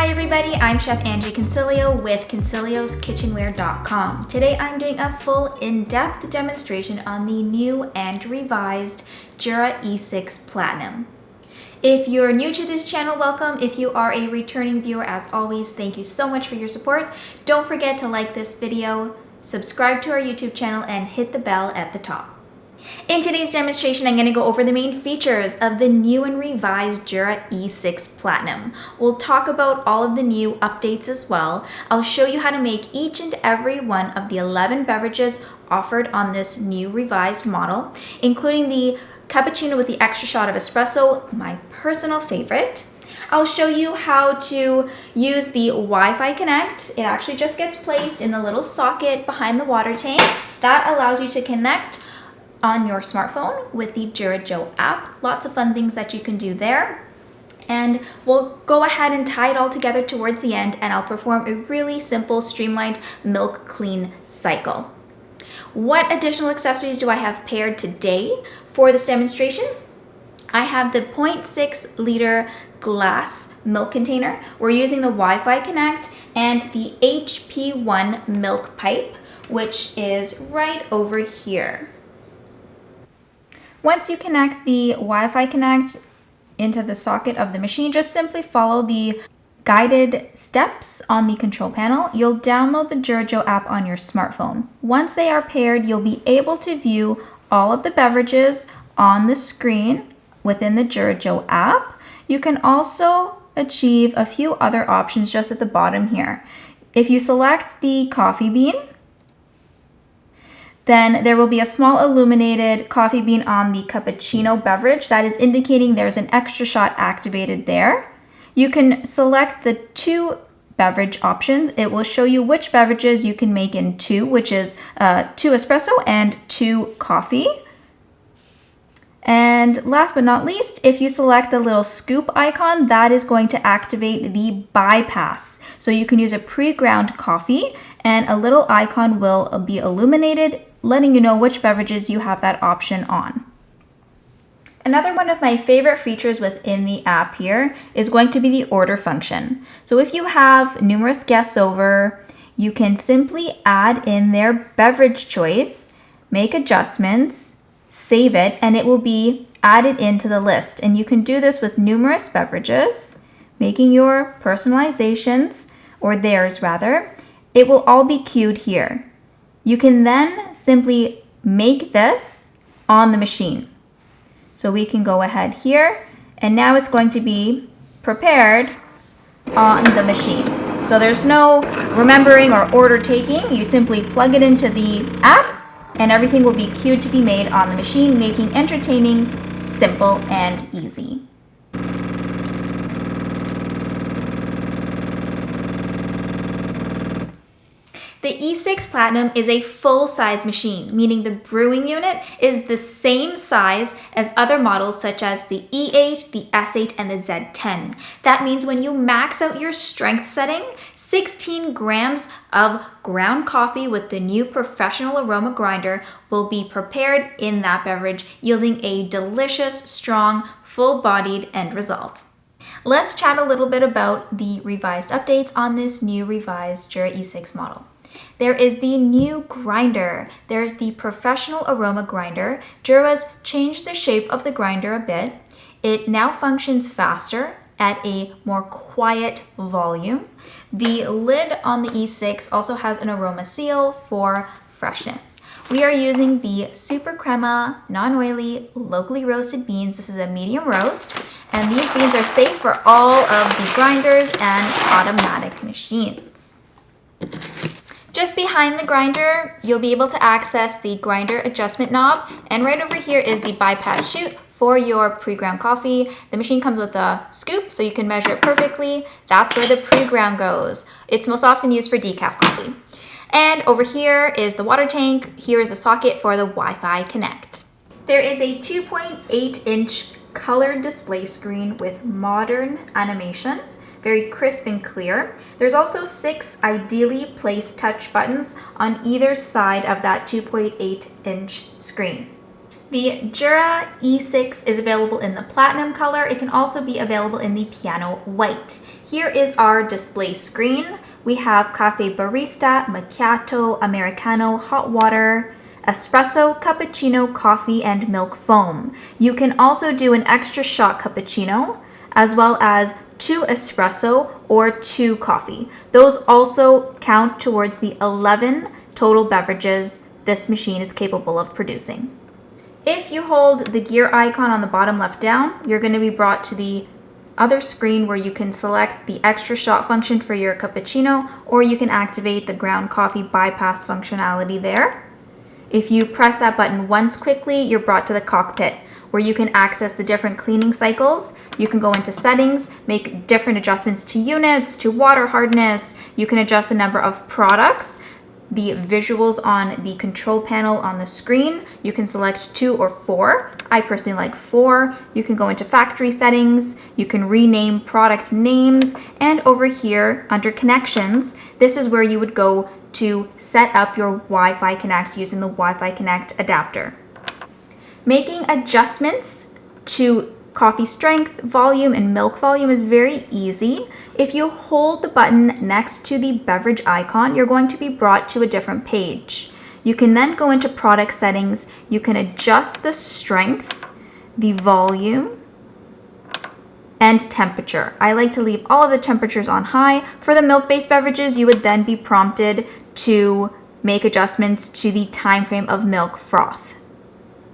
Hi everybody, I'm Chef Angie Consiglio with Consiglioskitchenware.com. Today I'm doing a full in-depth demonstration on the new and revised Jura E6 Platinum. If you're new to this channel, welcome. If you are a returning viewer, as always, thank you so much for your support. Don't forget to like this video, subscribe to our YouTube channel, and hit the bell at the top. In today's demonstration, I'm going to go over the main features of the new and revised Jura E6 Platinum. We'll talk about all of the new updates as well. I'll show you how to make each and every one of the 11 beverages offered on this new revised model, including the Cappuccino with the extra shot of espresso, my personal favorite. I'll show you how to use the Wi-Fi Connect. It actually just gets placed in the little socket behind the water tank. That allows you to connect on your smartphone with the Jura J.O.E app. Lots of fun things that you can do there. And we'll go ahead and tie it all together towards the end, and I'll perform a really simple, streamlined milk clean cycle. What additional accessories do I have paired today for this demonstration? I have the 0.6 liter glass milk container. We're using the Wi-Fi Connect and the HP1 milk pipe, which is right over here. Once you connect the Wi-Fi Connect into the socket of the machine, just simply follow the guided steps on the control panel. You'll download the Jura J.O.E app on your smartphone. Once they are paired, you'll be able to view all of the beverages on the screen within the Jura J.O.E app. You can also achieve a few other options just at the bottom here. If you select the coffee bean, then there will be a small illuminated coffee bean on the cappuccino beverage. That is indicating there's an extra shot activated there. You can select the two beverage options. It will show you which beverages you can make in two, which is 2 espresso and 2 coffee. And last but not least, if you select the little scoop icon, that is going to activate the bypass. So you can use a pre-ground coffee and a little icon will be illuminated, letting you know which beverages you have that option on. Another one of my favorite features within the app here is going to be the order function. So if you have numerous guests over, you can simply add in their beverage choice, make adjustments, save it, and it will be added into the list. And you can do this with numerous beverages, making your personalizations, or theirs rather. It will all be queued here. You can then simply make this on the machine. So we can go ahead here, and now it's going to be prepared on the machine. So there's no remembering or order taking. You simply plug it into the app, and everything will be queued to be made on the machine, making entertaining simple and easy. The E6 Platinum is a full-size machine, meaning the brewing unit is the same size as other models such as the E8, the S8, and the Z10. That means when you max out your strength setting, 16 grams of ground coffee with the new Professional Aroma Grinder will be prepared in that beverage, yielding a delicious, strong, full-bodied end result. Let's chat a little bit about the revised updates on this new revised Jura E6 model. There is the new grinder. There's the Professional Aroma Grinder. Jura's changed the shape of the grinder a bit. It now functions faster at a more quiet volume. The lid on the E6 also has an aroma seal for freshness. We are using the Super Crema, non-oily, locally roasted beans. This is a medium roast, and these beans are safe for all of the grinders and automatic machines. Just behind the grinder, you'll be able to access the grinder adjustment knob, and right over here is the bypass chute for your pre-ground coffee. The machine comes with a scoop, so you can measure it perfectly. That's where the pre-ground goes. It's most often used for decaf coffee. And over here is the water tank. Here is a socket for the Wi-Fi Connect. There is a 2.8-inch color display screen with modern animation. Very crisp and clear. There's also 6 ideally placed touch buttons on either side of that 2.8-inch screen. The Jura E6 is available in the platinum color. It can also be available in the piano white. Here is our display screen. We have Cafe Barista, Macchiato, Americano, hot water, Espresso, Cappuccino, coffee, and milk foam. You can also do an extra shot cappuccino, as well as 2 espresso or 2 coffee. Those also count towards the 11 total beverages this machine is capable of producing. If you hold the gear icon on the bottom left down, you're going to be brought to the other screen where you can select the extra shot function for your cappuccino, or you can activate the ground coffee bypass functionality there. If you press that button once quickly, you're brought to the cockpit where you can access the different cleaning cycles. You can go into settings, make different adjustments to units, to water hardness. You can adjust the number of products, the visuals on the control panel on the screen. You can select 2 or 4. I personally like 4. You can go into factory settings. You can rename product names. And over here under connections, this is where you would go to set up your Wi-Fi Connect using the Wi-Fi Connect adapter. Making adjustments to coffee strength, volume, and milk volume is very easy. If you hold the button next to the beverage icon, you're going to be brought to a different page. You can then go into product settings. You can adjust the strength, the volume, and temperature. I like to leave all of the temperatures on high. For the milk-based beverages, you would then be prompted to make adjustments to the time frame of milk froth.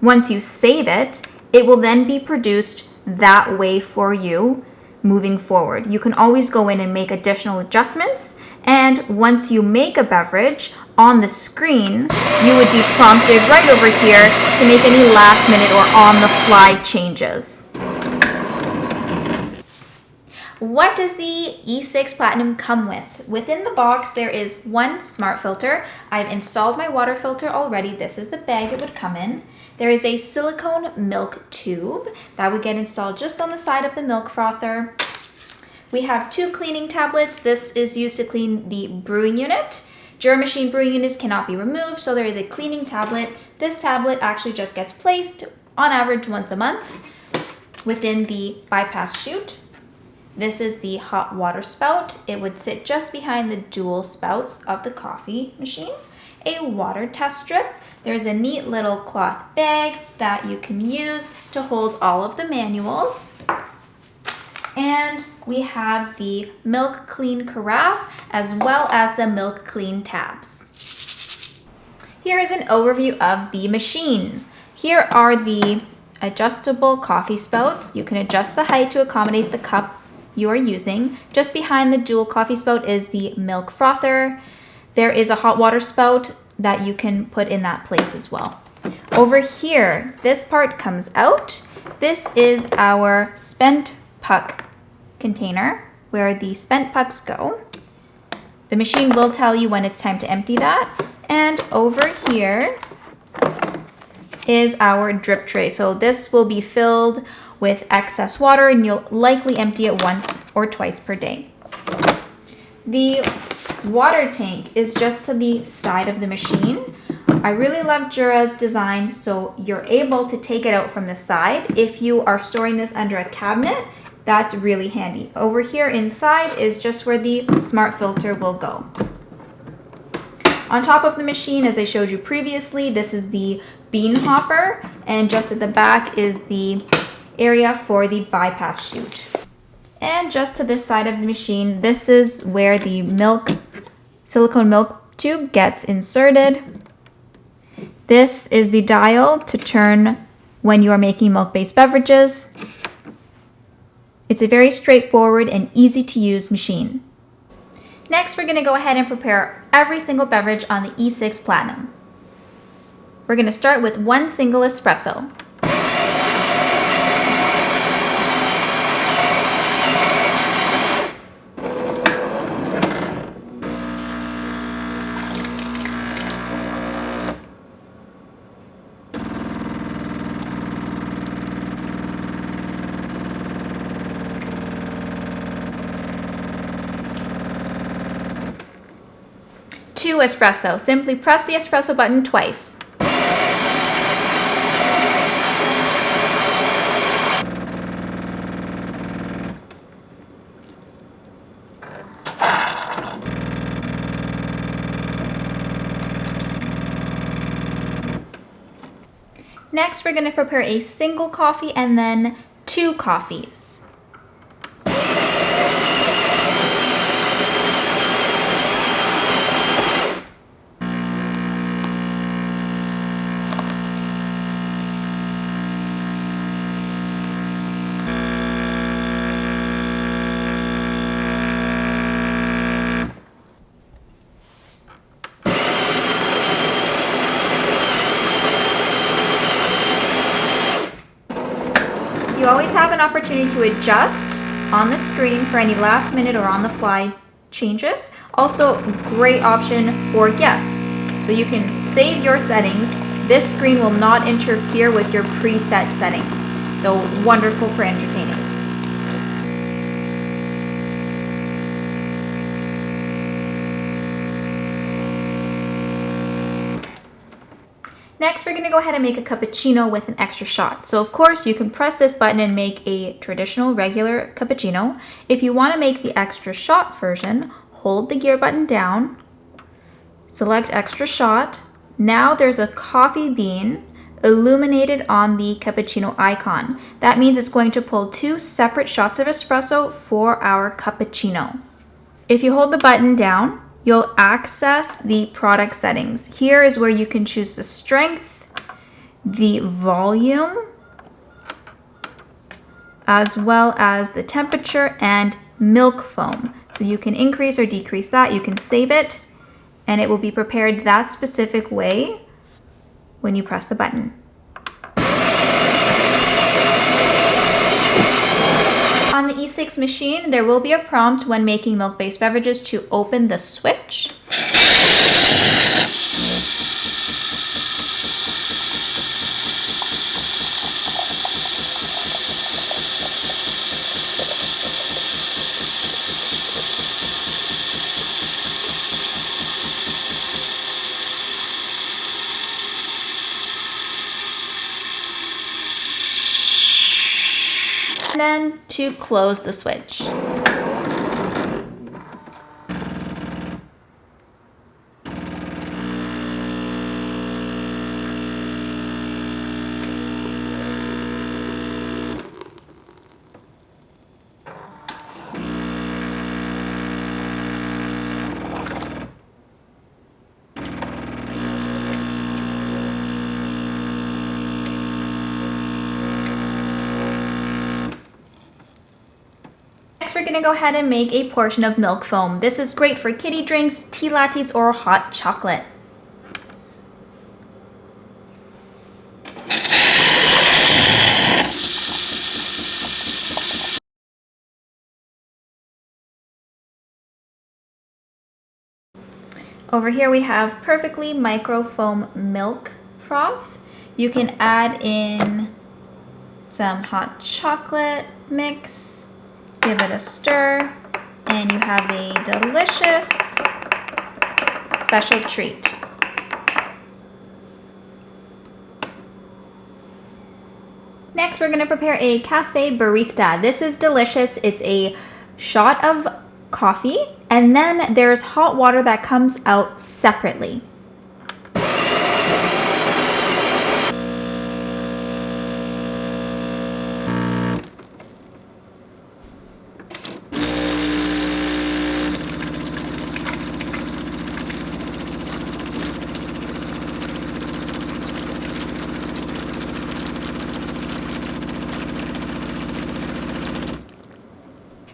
Once you save it, it will then be produced that way for you moving forward. You can always go in and make additional adjustments, and once you make a beverage on the screen, you would be prompted right over here to make any last minute or on the fly changes. What does the E6 Platinum come with? Within the box, there is 1 smart filter. I've installed my water filter already. This is the bag it would come in. There is a silicone milk tube that would get installed just on the side of the milk frother. We have 2 cleaning tablets. This is used to clean the brewing unit. Jura machine brewing units cannot be removed, so there is a cleaning tablet. This tablet actually just gets placed on average once a month within the bypass chute. This is the hot water spout. It would sit just behind the dual spouts of the coffee machine. A water test strip. There's a neat little cloth bag that you can use to hold all of the manuals. And we have the milk clean carafe as well as the milk clean tabs. Here is an overview of the machine. Here are the adjustable coffee spouts. You can adjust the height to accommodate the cup you are using. Just behind the dual coffee spout is the milk frother. There is a hot water spout that you can put in that place as well. Over here, this part comes out. This is our spent puck container where the spent pucks go. The machine will tell you when it's time to empty that. And over here is our drip tray. So this will be filled with excess water and you'll likely empty it once or twice per day. The water tank is just to the side of the machine. I really love Jura's design, so you're able to take it out from the side. If you are storing this under a cabinet, that's really handy. Over here inside is just where the smart filter will go. On top of the machine, as I showed you previously, this is the bean hopper, and just at the back is the area for the bypass chute. And just to this side of the machine, this is where the silicone milk tube gets inserted. This is the dial to turn when you are making milk-based beverages. It's a very straightforward and easy to use machine. Next, we're going to go ahead and prepare every single beverage on the E6 Platinum. We're going to start with 1 single espresso. To espresso, simply press the espresso button twice. Next, we're going to prepare a single coffee and then 2 coffees. You always have an opportunity to adjust on the screen for any last minute or on the fly changes. Also, great option for guests. So you can save your settings. This screen will not interfere with your preset settings. So wonderful for entertaining. Next, we're going to go ahead and make a cappuccino with an extra shot. So of course, you can press this button and make a traditional regular cappuccino. If you want to make the extra shot version, hold the gear button down, select extra shot. Now there's a coffee bean illuminated on the cappuccino icon. That means it's going to pull 2 separate shots of espresso for our cappuccino. If you hold the button down, you'll access the product settings. Here is where you can choose the strength, the volume, as well as the temperature and milk foam. So you can increase or decrease that. You can save it, and it will be prepared that specific way when you press the button. On the E6 machine, there will be a prompt when making milk-based beverages to open the switch. And then to close the switch. Next, we're going to go ahead and make a portion of milk foam. This is great for kiddie drinks, tea lattes, or hot chocolate. Over here we have perfectly micro foam milk froth. You can add in some hot chocolate mix, give it a stir, and you have a delicious special treat. Next, we're going to prepare a cafe barista. This is delicious. It's a shot of coffee, and then there's hot water that comes out separately.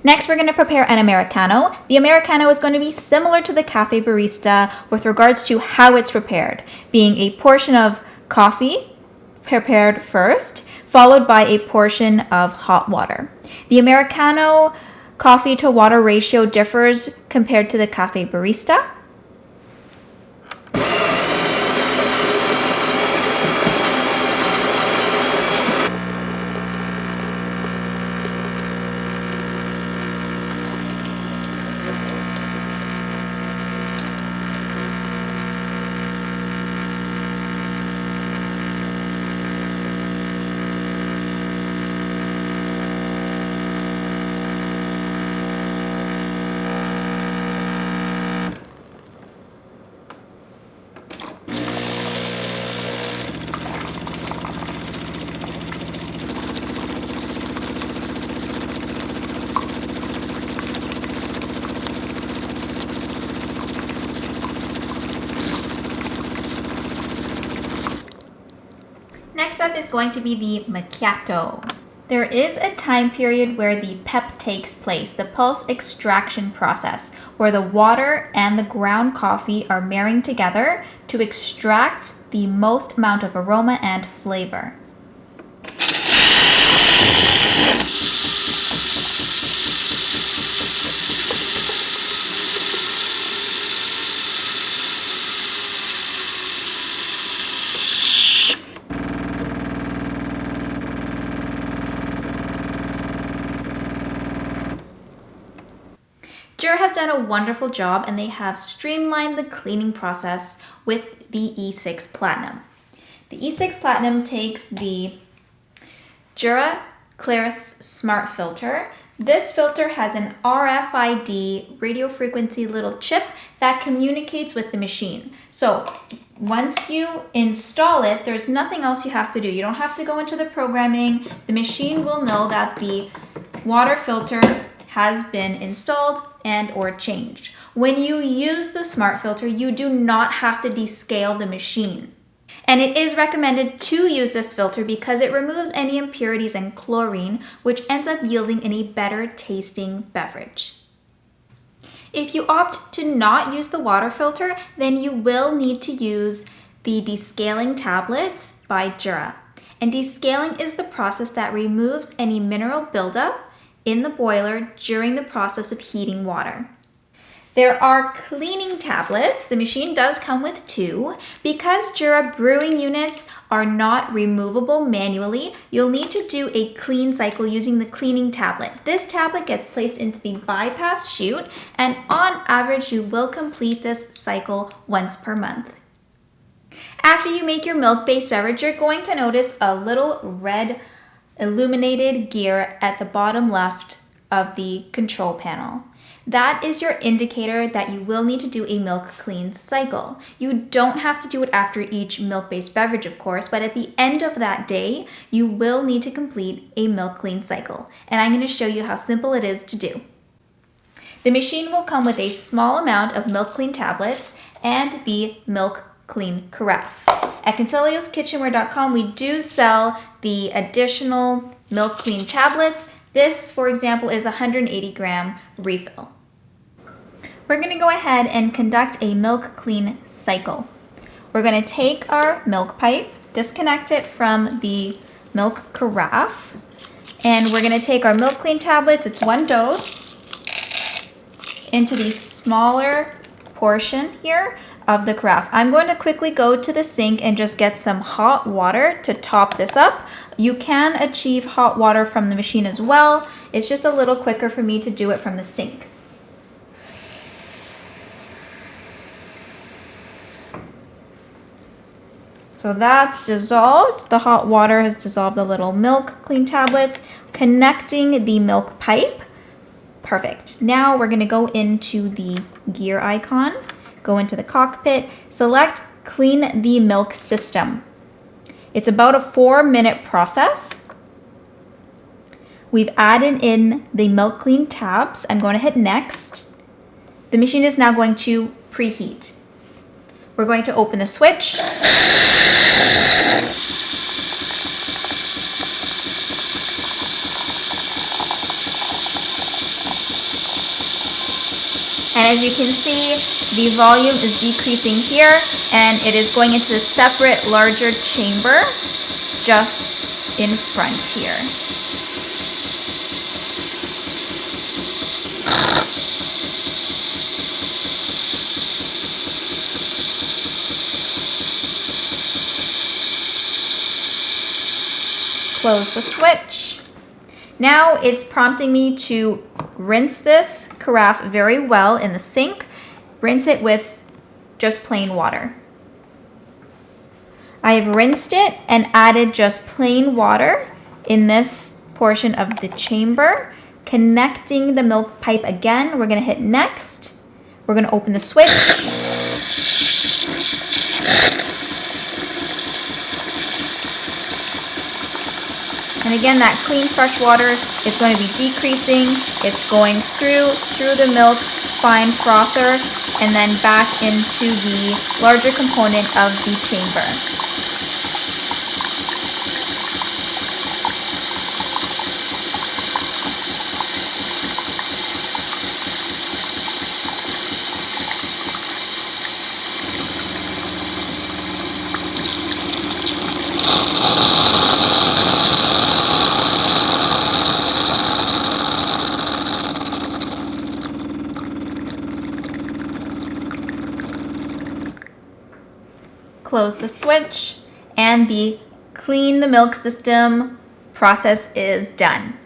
Next, we're going to prepare an Americano. The Americano is going to be similar to the Cafe Barista with regards to how it's prepared, being a portion of coffee prepared first, followed by a portion of hot water. The Americano coffee to water ratio differs compared to the Cafe Barista. up is going to be the Macchiato. There is a time period where the P.E.P takes place, the pulse extraction process, where the water and the ground coffee are marrying together to extract the most amount of aroma and flavor. Jura has done a wonderful job and they have streamlined the cleaning process with the E6 Platinum. The E6 Platinum takes the Jura Claris Smart Filter. This filter has an RFID radio frequency little chip that communicates with the machine. So once you install it, there's nothing else you have to do. You don't have to go into the programming. The machine will know that the water filter has been installed and or changed. When you use the smart filter, you do not have to descale the machine. And it is recommended to use this filter because it removes any impurities and chlorine, which ends up yielding in a better tasting beverage. If you opt to not use the water filter, then you will need to use the descaling tablets by Jura. And descaling is the process that removes any mineral buildup in the boiler during the process of heating water. There are cleaning tablets. The machine does come with 2. Because Jura brewing units are not removable manually, you'll need to do a clean cycle using the cleaning tablet. This tablet gets placed into the bypass chute, and on average, you will complete this cycle once per month. After you make your milk-based beverage, you're going to notice a little red illuminated gear at the bottom left of the control panel. That is your indicator that you will need to do a milk clean cycle. You don't have to do it after each milk-based beverage, of course, but at the end of that day, you will need to complete a milk clean cycle. And I'm going to show you how simple it is to do. The machine will come with a small amount of milk clean tablets and the milk clean carafe. At Consiglioskitchenware.com, we do sell the additional milk clean tablets. This, for example, is the 180 gram refill. We're going to go ahead and conduct a milk clean cycle. We're going to take our milk pipe, disconnect it from the milk carafe, and we're going to take our milk clean tablets, it's 1 dose, into the smaller portion here of the carafe. I'm going to quickly go to the sink and just get some hot water to top this up. You can achieve hot water from the machine as well. It's just a little quicker for me to do it from the sink. So that's dissolved. The hot water has dissolved the little milk clean tablets, connecting the milk pipe. Perfect. Now we're going to go into the gear icon. Go into the cockpit, select Clean the Milk System. It's about a 4-minute process. We've added in the milk clean tabs. I'm going to hit next. The machine is now going to preheat. We're going to open the switch. And as you can see, the volume is decreasing here, and it is going into the separate larger chamber just in front here. Close the switch. Now it's prompting me to rinse this carafe very well in the sink. Rinse it with just plain water. I have rinsed it and added just plain water in this portion of the chamber. Connecting the milk pipe again, we're going to hit next. We're going to open the switch. And again, that clean, fresh water is going to be decreasing. It's going through the milk fine frother and then back into the larger component of the chamber. close the switch, and the clean the milk system process is done.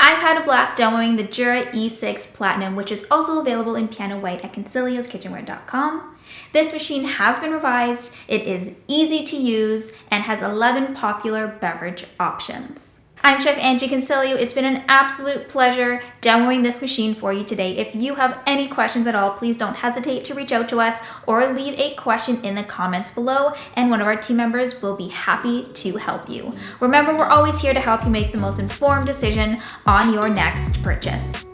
I've had a blast demoing the Jura E6 Platinum, which is also available in piano white at Consiglioskitchenware.com. This machine has been revised, it is easy to use, and has 11 popular beverage options. I'm Chef Angie Consiglio. It's been an absolute pleasure demoing this machine for you today. If you have any questions at all, please don't hesitate to reach out to us or leave a question in the comments below, and one of our team members will be happy to help you. Remember, we're always here to help you make the most informed decision on your next purchase.